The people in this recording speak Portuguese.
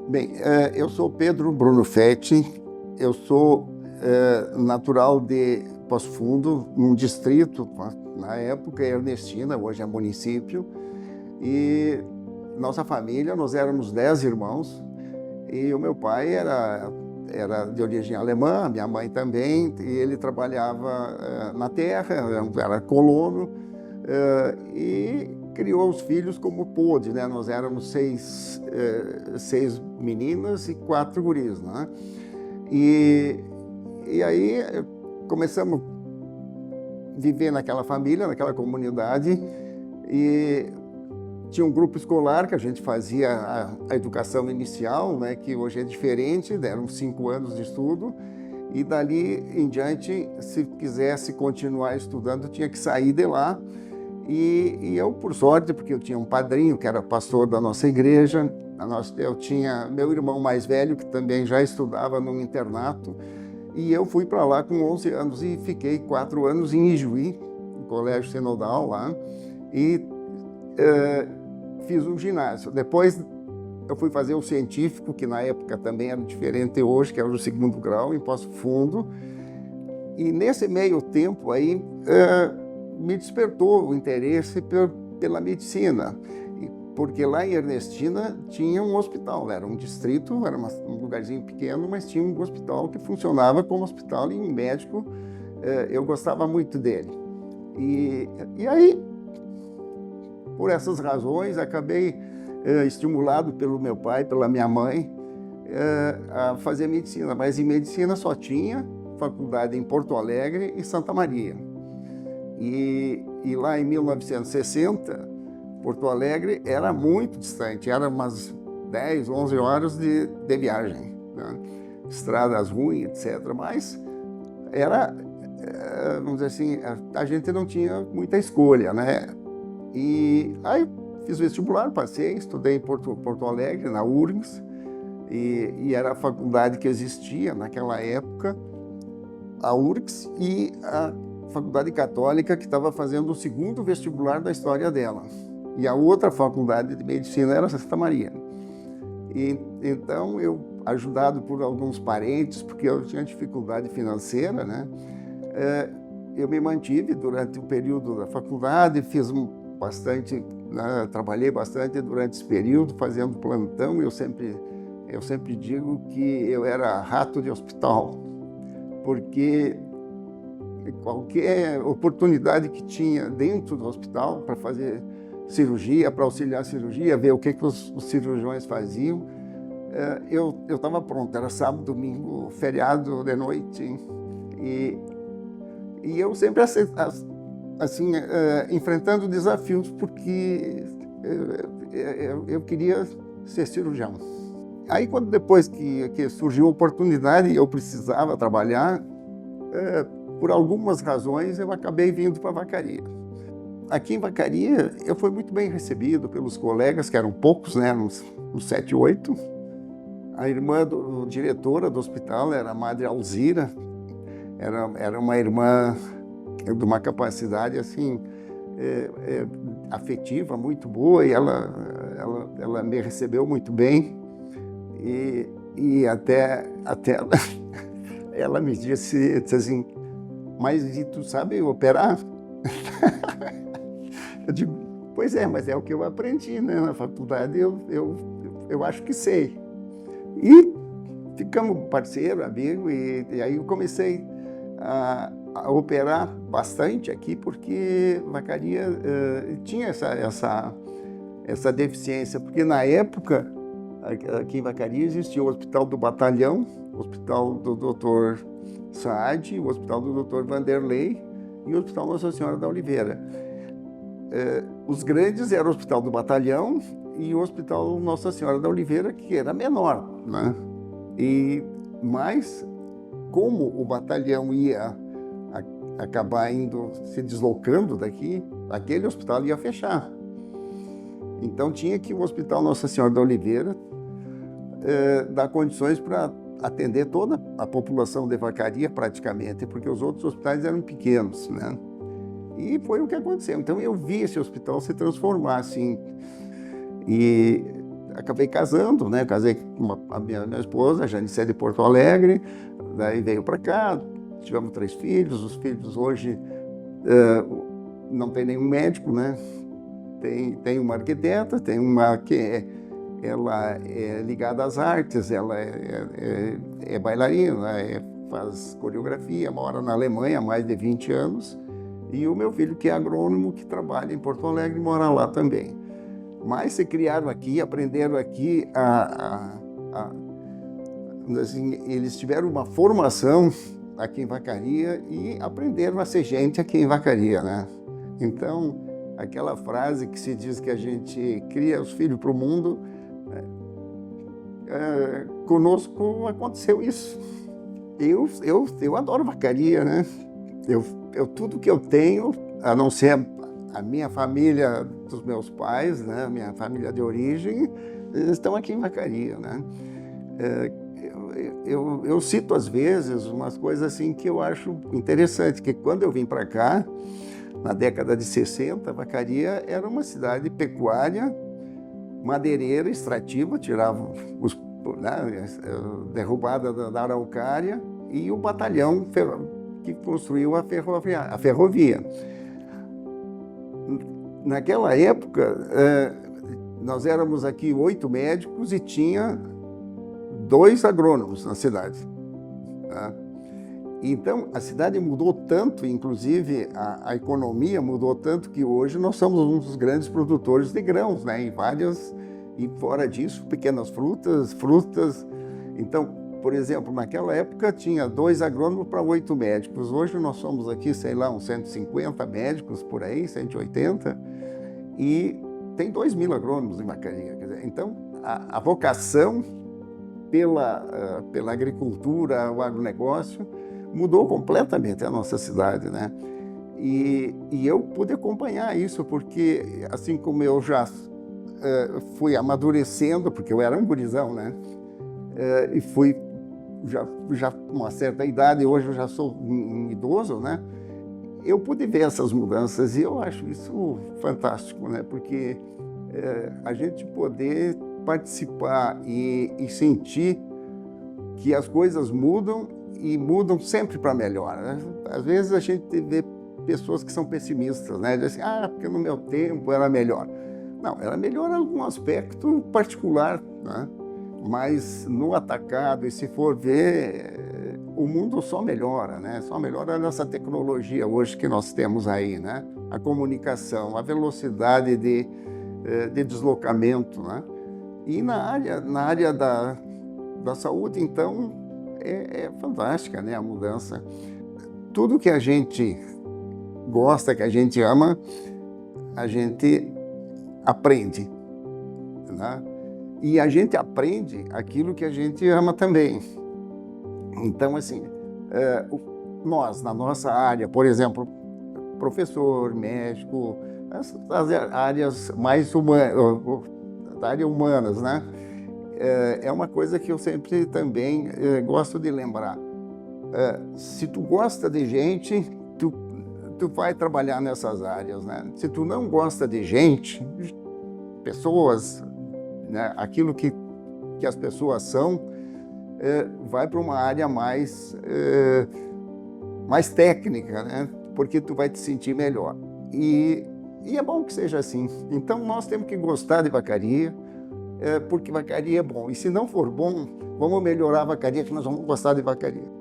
Bem, eu sou Pedro Bruno Fetti, eu sou natural de Passo Fundo, num distrito, na época Ernestina, hoje é município, e nossa família, nós éramos 10 irmãos, e o meu pai era de origem alemã, minha mãe também, e ele trabalhava na terra, era colono, e criou os filhos como pôde, né? Nós éramos seis meninas e 4 guris, né? E aí começamos a viver naquela família, naquela comunidade, e tinha um grupo escolar que a gente fazia a educação inicial, né? Que hoje é diferente, eram 5 anos de estudo, e dali em diante, se quisesse continuar estudando, tinha que sair de lá. E eu, por sorte, porque eu tinha um padrinho que era pastor da nossa igreja, eu tinha meu irmão mais velho, que também já estudava num internato, e eu fui para lá com 11 anos e fiquei 4 anos em Ijuí, no Colégio Sinodal lá, e fiz um ginásio. Depois eu fui fazer o científico, que na época também era diferente de hoje, que era o 2º grau, em Passo Fundo, e nesse meio tempo aí, me despertou o interesse pela medicina, porque lá em Ernestina tinha um hospital, era um distrito, era um lugarzinho pequeno, mas tinha um hospital que funcionava como hospital e um médico, eu gostava muito dele. E aí, por essas razões, acabei estimulado pelo meu pai, pela minha mãe, a fazer medicina, mas em medicina só tinha faculdade em Porto Alegre e Santa Maria. E lá em 1960, Porto Alegre era muito distante, era umas 10, 11 horas de viagem, né? Estradas ruins, etc. Mas era, vamos dizer assim, a gente não tinha muita escolha, né? E aí fiz vestibular, passei, estudei em Porto Alegre, na URGS, e era a faculdade que existia naquela época, a URGS e a Faculdade Católica, que estava fazendo o 2º vestibular da história dela. E a outra faculdade de medicina era Santa Maria. E então eu, ajudado por alguns parentes, porque eu tinha dificuldade financeira, né? Eu me mantive durante o período da faculdade, fiz bastante, né? Trabalhei bastante durante esse período, fazendo plantão. Eu sempre digo que eu era rato de hospital, porque qualquer oportunidade que tinha dentro do hospital para fazer cirurgia, para auxiliar a cirurgia, ver o que os cirurgiões faziam, eu estava pronto. Era sábado, domingo, feriado de noite, e eu sempre assim, enfrentando desafios, porque eu queria ser cirurgião. Aí, depois que surgiu a oportunidade e eu precisava trabalhar, por algumas razões, eu acabei vindo para Vacaria. Aqui em Vacaria, eu fui muito bem recebido pelos colegas, que eram poucos, né, uns 7, 8. A irmã diretora do hospital era a Madre Alzira, era uma irmã de uma capacidade assim, afetiva muito boa, e ela me recebeu muito bem, e até ela me disse assim: mas tu sabe operar? Eu digo: pois é, mas é o que eu aprendi, né? Na faculdade eu acho que sei. E ficamos parceiro, amigo, e aí eu comecei a operar bastante aqui, porque Vacaria tinha essa deficiência, porque na época, aqui em Vacaria, existia o Hospital do Batalhão, o Hospital do Dr. Saad, o Hospital do Dr. Vanderlei e o Hospital Nossa Senhora da Oliveira. Os grandes eram o Hospital do Batalhão e o Hospital Nossa Senhora da Oliveira, que era menor, né? Mas, como o batalhão ia acabar se deslocando daqui, aquele hospital ia fechar. Então tinha que o Hospital Nossa Senhora da Oliveira dar condições para atender toda a população de Vacaria, praticamente, porque os outros hospitais eram pequenos, né? E foi o que aconteceu. Então eu vi esse hospital se transformar, assim, e acabei casando, né? Casei com a minha esposa, a Janice, de Porto Alegre, daí veio para cá, tivemos 3 filhos, os filhos hoje não tem nenhum médico, né? Tem uma arquiteta, tem uma que ela é ligada às artes, ela é bailarina, faz coreografia, mora na Alemanha há mais de 20 anos, e o meu filho, que é agrônomo, que trabalha em Porto Alegre, mora lá também. Mas se criaram aqui, aprenderam aqui, assim, eles tiveram uma formação aqui em Vacaria e aprenderam a ser gente aqui em Vacaria, né? Então, aquela frase que se diz que a gente cria os filhos para o mundo, conosco aconteceu isso. Eu adoro Vacaria, né? Tudo que eu tenho, a não ser a minha família dos meus pais, né? Minha família de origem, eles estão aqui em Vacaria, né? Eu cito às vezes umas coisas assim que eu acho interessante, que quando eu vim para cá, na década de 60, Vacaria era uma cidade pecuária, madeireira, extrativa, tirava derrubada da araucária, e o batalhão que construiu a ferrovia. Naquela época, nós éramos aqui 8 médicos e tinha 2 agrônomos na cidade. Tá? Então, a cidade mudou tanto, inclusive a economia mudou tanto, que hoje nós somos um dos grandes produtores de grãos, né? E fora disso, pequenas frutas. Então, por exemplo, naquela época tinha 2 agrônomos para 8 médicos. Hoje nós somos aqui, sei lá, uns 150 médicos por aí, 180, e tem 2.000 agrônomos em Vacaria. Quer dizer, então, a vocação pela agricultura, o agronegócio, mudou completamente a nossa cidade, né? E eu pude acompanhar isso, porque assim como eu já fui amadurecendo, porque eu era um gurizão, né? E fui já com uma certa idade, hoje eu já sou um idoso, né? Eu pude ver essas mudanças e eu acho isso fantástico, né? Porque a gente poder participar e sentir que as coisas mudam e mudam sempre para melhor, né? Às vezes a gente vê pessoas que são pessimistas, né? Dizem assim, porque no meu tempo era melhor. Não, era melhor em algum aspecto particular, né? Mas no atacado, e se for ver, o mundo só melhora, né? Só melhora nessa tecnologia hoje que nós temos aí, né? A comunicação, a velocidade de deslocamento, né? E na área da saúde, então, é fantástica, né? A mudança. Tudo que a gente gosta, que a gente ama, a gente aprende, né? E a gente aprende aquilo que a gente ama também. Então, assim, nós, na nossa área, por exemplo, professor, médico, as áreas mais humanas, né? É uma coisa que eu sempre também gosto de lembrar. Se tu gosta de gente, tu vai trabalhar nessas áreas, né? Se tu não gosta de gente, pessoas, né? Aquilo que as pessoas são, vai para uma área mais técnica, né? Porque tu vai te sentir melhor. E é bom que seja assim. Então nós temos que gostar de Vacaria, porque Vacaria é bom. E se não for bom, vamos melhorar a Vacaria, que nós vamos gostar de Vacaria.